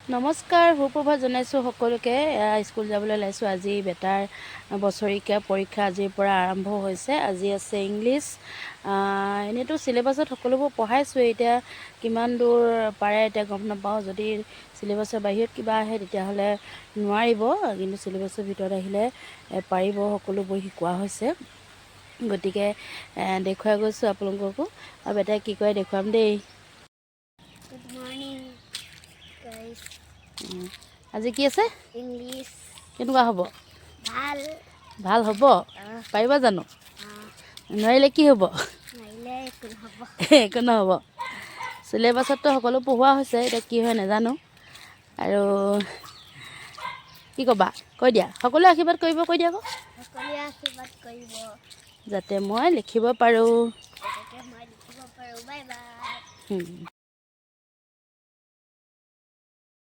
নমস্কাৰ, সুপ্ৰভাত জনাইছোঁ সকলোকে। স্কুল যাবলৈ ওলাইছোঁ। আজি বেটাৰ বছৰেকীয়া পৰীক্ষা আজিৰ পৰা আৰম্ভ হৈছে। আজি আছে ইংলিছ। এনেইতো চিলেবাছত সকলোবোৰ পঢ়াইছোঁ, এতিয়া কিমান দূৰ পাৰে এতিয়া গম নাপাওঁ। যদি চিলেবাছৰ বাহিৰত কিবা আহে তেতিয়াহ'লে নোৱাৰিব, কিন্তু চিলেবাছৰ ভিতৰত আহিলে পাৰিব। সকলোবোৰ শিকোৱা হৈছে, গতিকে দেখুৱাই গৈছোঁ আপোনালোককো। আৰু বেটাই কি কৰে দেখুৱাম দেই। Good morning guys. আজি কি আছে? ইংলিছ। কেনেকুৱা হ'ব? ভাল। ভাল হ'ব? পাৰিবা জানো? নোৱাৰিলে কি হ'ব? নোৱাৰিলে একো নহ'ব। একো নহ'ব। চিলেবাছততো সকলো পঢ়োৱা হৈছে, এতিয়া কি হয় নাজানো। আৰু কি ক'বা? কৈ দিয়া। সকলোৱে আশীৰ্বাদ কৰিব, কৈ দিয়া আকৌ। সকলোৱে আশীৰ্বাদ কৰিব যাতে মই লিখিব পাৰোঁ। Bye bye.